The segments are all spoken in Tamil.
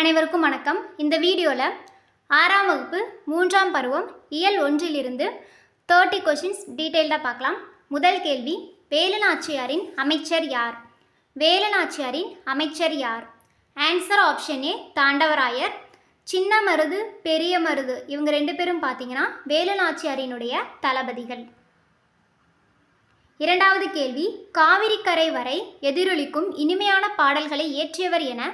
அனைவருக்கும் வணக்கம். இந்த வீடியோவில் 6ஆம் வகுப்பு 3ஆம் பருவம் இயல் 1 30 கொஷின்ஸ் டீட்டெயில்டாக பார்க்கலாம். முதல் கேள்வி, வேலுநாச்சியாரின் அமைச்சர் யார்? வேலுநாச்சியாரின் அமைச்சர் யார்? ஆன்சர் ஆப்ஷன் ஏ தாண்டவராயர். சின்ன மருது பெரிய மருது இவங்க ரெண்டு பேரும் பார்த்தீங்கன்னா வேலுநாச்சியாரினுடைய தளபதிகள். இரண்டாவது கேள்வி, காவிரிக்கரை வரை எதிரொலிக்கும் இனிமையான பாடல்களை இயற்றியவர் என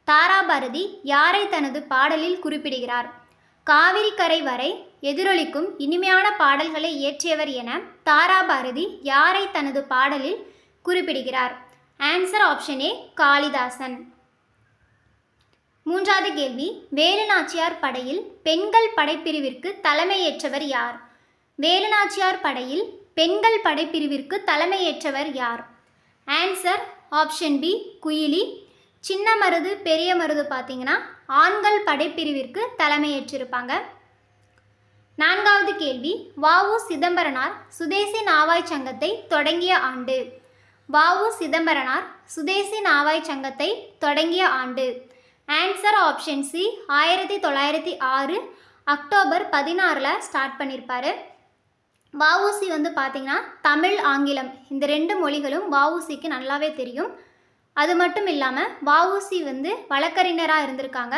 தாராபாரதி யாரை தனது பாடலில் குறிப்பிடுகிறார்? காவிரிக்கரை வரை எதிரொலிக்கும் இனிமையான பாடல்களை இயற்றியவர் என தாராபாரதி யாரை தனது பாடலில் குறிப்பிடுகிறார்? ஆன்சர் ஆப்ஷன் ஏ காளிதாசன். மூன்றாவது கேள்வி, வேலுநாச்சியார் படையில் பெண்கள் படைப்பிரிவிற்கு தலைமையேற்றவர் யார்? வேலுநாச்சியார் படையில் பெண்கள் படைப்பிரிவிற்கு தலைமையேற்றவர் யார்? Answer option B Kuyili. Chinna Marudhu பெரிய மருது பார்த்தீங்கன்னா ஆண்கள் படைப்பிரிவிற்கு தலைமையேற்றிருப்பாங்க. நான்காவது கேள்வி, வ.உ. சிதம்பரனார் சுதேசி நாவாய் சங்கத்தை தொடங்கிய ஆண்டு? வ.உ. சிதம்பரனார் சுதேசி நாவாய் சங்கத்தை தொடங்கிய ஆண்டு? Answer option C 1906 October 16 start பண்ணியிருப்பார். வ.உ.சி பார்த்தீங்கன்னா தமிழ் ஆங்கிலம் இந்த ரெண்டு மொழிகளும் வ.உ.சிக்கு நல்லாவே தெரியும். அது மட்டும் இல்லாமல் வ.உ.சி வழக்கறிஞராக இருந்திருக்காங்க,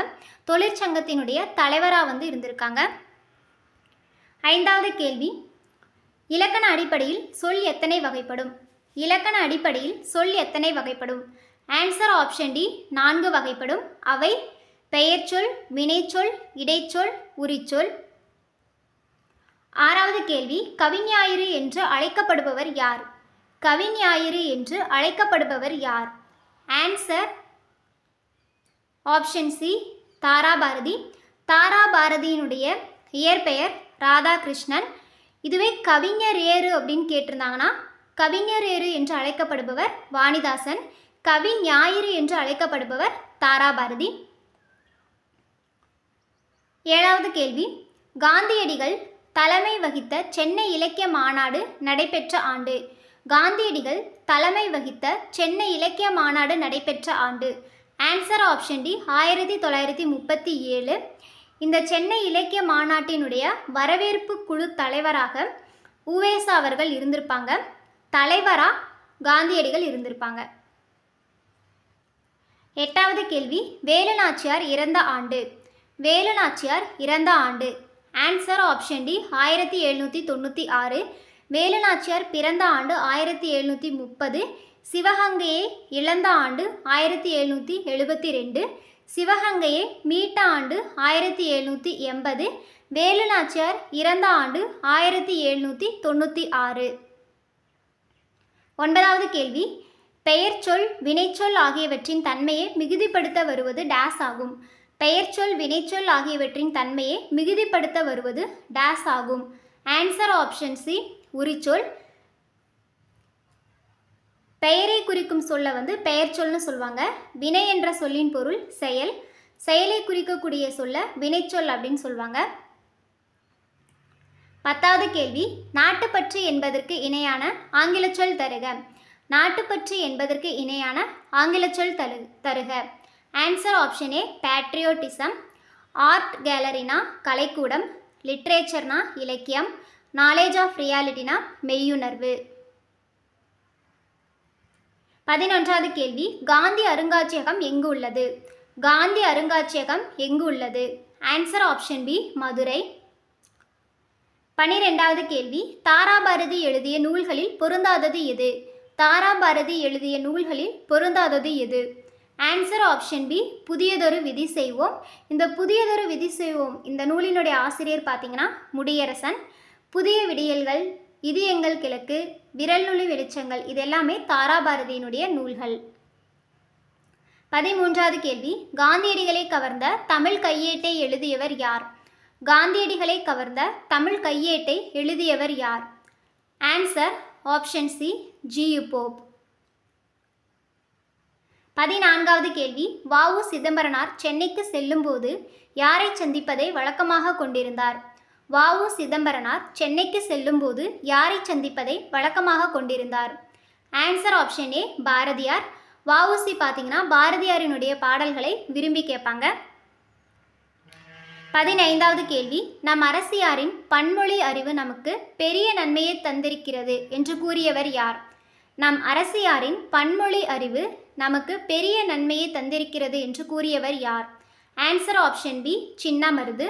தொழிற்சங்கத்தினுடைய தலைவராக இருந்திருக்காங்க. ஐந்தாவது கேள்வி, இலக்கண அடிப்படையில் சொல் எத்தனை வகைப்படும்? இலக்கண அடிப்படையில் சொல் எத்தனை வகைப்படும்? ஆன்சர் ஆப்ஷன் டி 4 வகைப்படும். அவை பெயர்ச்சொல், வினைச்சொல், இடைச்சொல், உரிச்சொல். ஆறாவது கேள்வி, கவிஞாயிறு என்று அழைக்கப்படுபவர் யார்? கவிஞாயிறு என்று அழைக்கப்படுபவர் யார்? Answer option C Tharabharathi. தாராபாரதியினுடைய இயற்பெயர் ராதாகிருஷ்ணன். இதுவே கவிஞர் ஏறு அப்படின்னு கேட்டிருந்தாங்கன்னா கவிஞர் ஏறு என்று அழைக்கப்படுபவர் வாணிதாசன். கவி ஞாயிறு என்று அழைக்கப்படுபவர் தாராபாரதி. ஏழாவது கேள்வி, காந்தியடிகள் தலைமை வகித்த சென்னை இலக்கிய மாநாடு நடைபெற்ற ஆண்டு? காந்தியடிகள் தலைமை வகித்த சென்னை இலக்கிய மாநாடு நடைபெற்ற ஆண்டு? Answer option D 1937. இந்த சென்னை இலக்கிய மாநாட்டினுடைய வரவேற்பு குழு தலைவராக உவேசா அவர்கள் இருந்திருப்பாங்க. தலைவராக காந்தியடிகள் இருந்திருப்பாங்க. எட்டாவது கேள்வி, வேலுநாச்சியார் இறந்த ஆண்டு? வேலுநாச்சியார் இறந்த ஆண்டு? Answer option D 1796. வேலுநாச்சியார் பிறந்த ஆண்டு 1730. சிவகங்கையை இழந்த ஆண்டு 1772. சிவகங்கையை மீட்ட ஆண்டு 1780. வேலுநாச்சியார் இறந்த ஆண்டு 1796. ஒன்பதாவது கேள்வி, பெயர்ச்சொல் வினைச்சொல் ஆகியவற்றின் தன்மையை மிகுதிப்படுத்த வருவது டேஸ் ஆகும்? பெயர்ச்சொல் வினைச்சொல் ஆகியவற்றின் தன்மையை மிகுதிப்படுத்த வருவது டேஸ் ஆகும்? ஆன்சர் ஆப்ஷன் சி உரிச்சொல். பெயரை குறிக்கும் சொல்ல பெயர்ச்சொல்னு சொல்லுவாங்க. வினை என்ற சொல்லின் பொருள் செயல். செயலை குறிக்கக்கூடிய சொல்ல வினைச்சொல் அப்படின்னு சொல்லுவாங்க. பத்தாவது கேள்வி, நாட்டுப்பற்று என்பதற்கு இணையான ஆங்கில சொல் தருக. நாட்டுப்பற்று என்பதற்கு இணையான ஆங்கில சொல் தருக. Answer option A patriotism. Art கேலரினா கலைக்கூடம், லிட்ரேச்சர்னா இலக்கியம், நாலேஜ் ஆஃப் ரியாலிட்டினா மெய்யுணர்வு. 11வது கேள்வி, காந்தி அருங்காட்சியகம் எங்கு உள்ளது? காந்தி அருங்காட்சியகம் எங்கு உள்ளது? Answer option B Madurai. 12வது கேள்வி, தாராபாரதி எழுதிய நூல்களில் பொருந்தாதது எது? தாராபாரதி எழுதிய நூல்களில் பொருந்தாதது எது? ஆன்சர் ஆப்ஷன் பி புதியதொரு விதி செய்வோம். இந்த புதியதொரு விதி செய்வோம் இந்த நூலினுடைய ஆசிரியர் பார்த்தீங்கன்னா முடியரசன். புதிய விடியல்கள், இது எங்கள் கிழக்கு, விரல் நுழி வெளிச்சங்கள் இது எல்லாமே தாராபாரதியினுடைய நூல்கள். 13வது கேள்வி, காந்தியடிகளை கவர்ந்த தமிழ் கையேட்டை எழுதியவர் யார்? காந்தியடிகளை கவர்ந்த தமிழ் கையேட்டை எழுதியவர் யார்? Answer option C G U. Pope. 14வது கேள்வி, வ.உ. சிதம்பரனார் சென்னைக்கு செல்லும்போது யாரை சந்திப்பதை வழக்கமாக கொண்டிருந்தார்? வ.உ. சிதம்பரனார் சென்னைக்கு செல்லும்போது யாரை சந்திப்பதை வழக்கமாக கொண்டிருந்தார்? Answer option A Bharathiyar. V.O.C. பார்த்தீங்கன்னா பாரதியாரினுடைய பாடல்களை விரும்பி கேட்பாங்க. 15வது கேள்வி, நம் அரசியாரின் பன்மொழி அறிவு நமக்கு பெரிய நன்மையை தந்திருக்கிறது என்று கூறியவர் யார்? நம் அரசியாரின் பன்மொழி அறிவு நமக்கு பெரிய நன்மையை தந்திருக்கிறது என்று கூறியவர் யார்? Answer option B, Chinnamarudhu.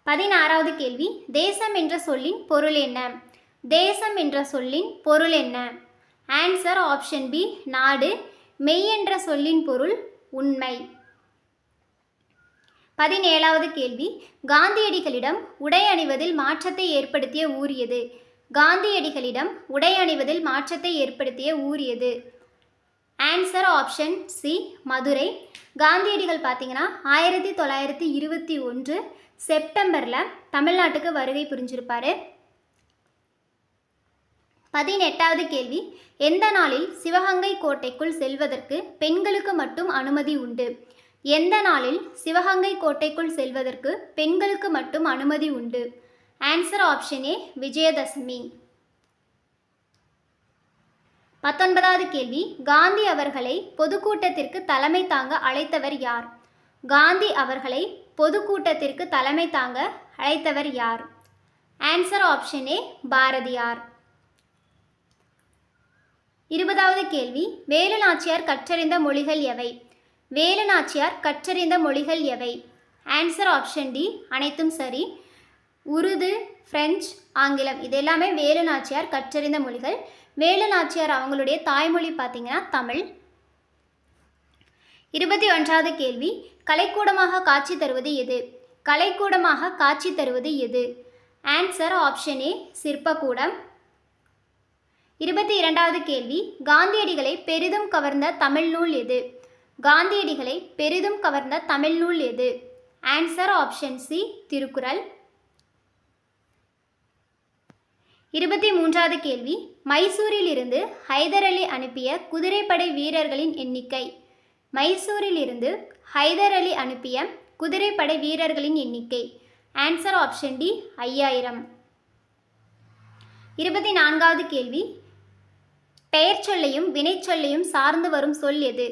16வது கேள்வி, தேசம் என்ற சொல்லின் பொருள் என்ன? தேசம் என்ற சொல்லின் பொருள் என்ன? ஆன்சர் ஆப்ஷன் பி, நாடு. மெய் என்ற சொல்லின் பொருள் உண்மை. 17வது கேள்வி, காந்தியடிகளிடம் உடை அணிவதில் மாற்றத்தை ஏற்படுத்திய ஊர் எது? காந்தியடிகளிடம் உடை அணிவதில் மாற்றத்தை ஏற்படுத்திய ஊர் எது? Answer option C, Madurai. காந்தியடிகள் பார்த்தீங்கன்னா 1921 செப்டம்பரில் தமிழ்நாட்டுக்கு வருகை புரிஞ்சிருப்பார். 18வது கேள்வி, எந்த நாளில் சிவகங்கை கோட்டைக்குள் செல்வதற்கு பெண்களுக்கு மட்டும் அனுமதி உண்டு? எந்த நாளில் சிவகங்கை கோட்டைக்குள் செல்வதற்கு பெண்களுக்கு மட்டும் அனுமதி உண்டு? Answer option A, Vijayadashami. 19வது கேள்வி, காந்தி அவர்களை பொதுக்கூட்டத்திற்கு தலைமை தாங்க அழைத்தவர் யார்? காந்தி அவர்களை பொதுக்கூட்டத்திற்கு தலைமை தாங்க அழைத்தவர் யார்? Answer option A, Bharathiyar. 20வது கேள்வி, வேலு நாச்சியார் கற்றறிந்த மொழிகள் எவை? வேலு நாச்சியார் கற்றறிந்த மொழிகள் எவை? ஆன்சர் ஆப்ஷன் டி, அனைத்தும் சரி. உருது, பிரெஞ்சு, ஆங்கிலம் இது எல்லாமே வேலு நாச்சியார் கற்றறிந்த மொழிகள். வேலு நாச்சியார் அவங்களுடைய தாய்மொழி பார்த்தீங்கன்னா தமிழ். 21வது கேள்வி, கலைக்கூடமாக காட்சி தருவது எது? கலைக்கூடமாக காட்சி தருவது எது? ஆன்சர் ஆப்ஷன் ஏ, சிற்பக்கூடம். 22வது கேள்வி, காந்தியடிகளை பெரிதும் கவர்ந்த தமிழ் நூல் எது? காந்தியடிகளை பெரிதும் கவர்ந்த தமிழ் நூல் எது? Answer option C, Thirukkural. 23வது கேள்வி, மைசூரில் இருந்து ஹைதர் அலி அனுப்பிய குதிரைப்படை வீரர்களின் எண்ணிக்கை? மைசூரில் இருந்து ஹைதர் அலி அனுப்பிய குதிரைப்படை வீரர்களின் எண்ணிக்கை? Answer option D, 5000. 24வது கேள்வி, பெயர் சொல்லையும் வினைச்சொல்லையும் சார்ந்து வரும் சொல் எது?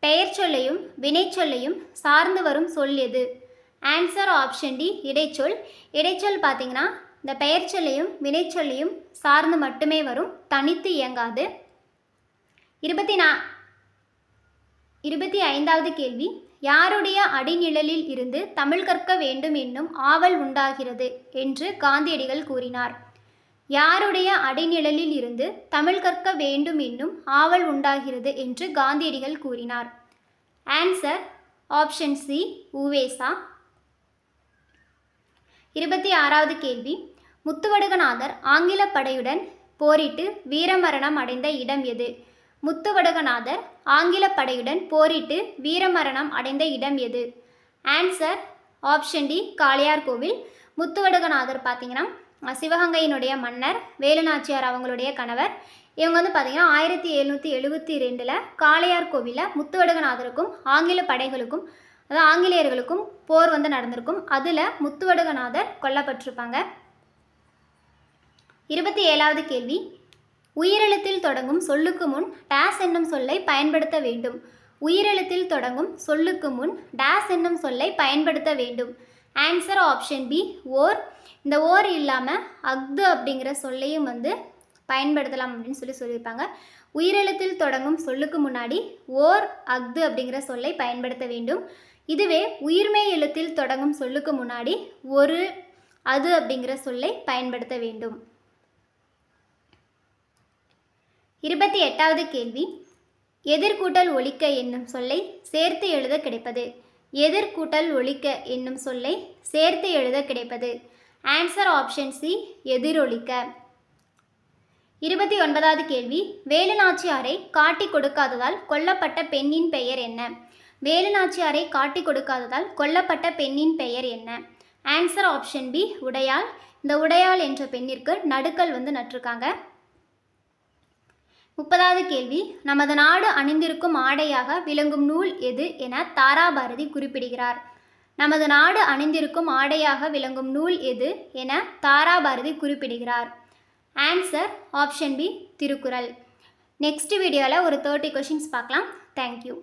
பெயர் சொல்லையும் வினைச்சொல்லையும் சார்ந்து வரும் சொல் எது? ஆன்சர் ஆப்ஷன் டி, இடைச்சொல். இடைச்சொல் பார்த்தீங்கன்னா இந்த பெயர் சொல்லையும் வினைச்சொல்லையும் சார்ந்து மட்டுமே வரும், தனித்து இயங்காது. 25வது கேள்வி, யாருடைய அடிநிழலில் இருந்து தமிழ் கற்க வேண்டும் என்னும் ஆவல் உண்டாகிறது என்று காந்தியடிகள் கூறினார்? யாருடைய அடிநிழலில் இருந்து தமிழ் கற்க வேண்டும் என்னும் ஆவல் உண்டாகிறது என்று காந்தியடிகள் கூறினார்? Answer option C, Uvesa. 26வது கேள்வி, முத்துவடுகநாதர் ஆங்கில படையுடன் போரிட்டு வீரமரணம் அடைந்த இடம் எது? முத்துவடுகநாதர் ஆங்கில படையுடன் போரிட்டு வீரமரணம் அடைந்த இடம் எது? Answer option D, Kalaiyarkoil. Muthuvaduganathar பார்த்தீங்கன்னா சிவகங்கையினுடைய மன்னர், வேலு நாச்சியார் அவங்களுடைய கணவர். இவங்க வந்து பார்த்தீங்கன்னா 1772 காளையார்கோவிலில் முத்துவடுகநாதருக்கும் ஆங்கில படைகளுக்கும், அதாவது ஆங்கிலேயர்களுக்கும் போர் வந்து நடந்திருக்கும். அதில் முத்துவடுகநாதர் கொல்லப்பட்டிருப்பாங்க. 27வது கேள்வி, உயிரெழுத்தில் தொடங்கும் சொல்லுக்கு முன் டேஸ் என்னும் சொல்லை பயன்படுத்த வேண்டும்? உயிரெழுத்தில் தொடங்கும் சொல்லுக்கு முன் டேஸ் என்னும் சொல்லை பயன்படுத்த வேண்டும்? ஆன்சர் ஆப்ஷன் பி, ஓர். இந்த ஓர் இல்லாமல் அஃது அப்படிங்கிற சொல்லையும் வந்து பயன்படுத்தலாம் அப்படின்னு சொல்லியிருப்பாங்க. உயிரெழுத்தில் தொடங்கும் சொல்லுக்கு முன்னாடி ஓர், அஃது அப்படிங்கிற சொல்லை பயன்படுத்த வேண்டும். இதுவே உயிர்மெய் எழுத்தில் தொடங்கும் சொல்லுக்கு முன்னாடி ஒரு, அது அப்படிங்கிற சொல்லை பயன்படுத்த வேண்டும். 28வது கேள்வி, எதிர்கூட்டல் ஒலிக்க என்னும் சொல்லை சேர்த்து எழுத கிடைப்பது? எதிர்கூட்டல் ஒலிக்க என்னும் சொல்லை சேர்த்து எழுத கிடைப்பது? ஆன்சர் ஆப்ஷன் சி, எதிரொலிக்க. 29வது கேள்வி, வேலு நாச்சியாரை காட்டி கொடுக்காததால் கொல்லப்பட்ட பெண்ணின் பெயர் என்ன? வேலு நாச்சியாரை காட்டி கொடுக்காததால் கொல்லப்பட்ட பெண்ணின் பெயர் என்ன? ஆன்சர் ஆப்ஷன் பி, உடையாள். இந்த உடையாள் என்ற பெண்ணிற்கு நடுக்கல் வந்து நட்டிருக்காங்க. 30வது கேள்வி, நமது நாடு அணிந்திருக்கும் ஆடையாக விளங்கும் நூல் எது என தாராபாரதி குறிப்பிடுகிறார்? நமது நாடு அணிந்திருக்கும் ஆடையாக விளங்கும் நூல் எது என தாராபாரதி குறிப்பிடுகிறார்? Answer option B, Thirukkural. Next வீடியோவில் ஒரு 30 கொஷின்ஸ் பார்க்கலாம். தேங்க்யூ.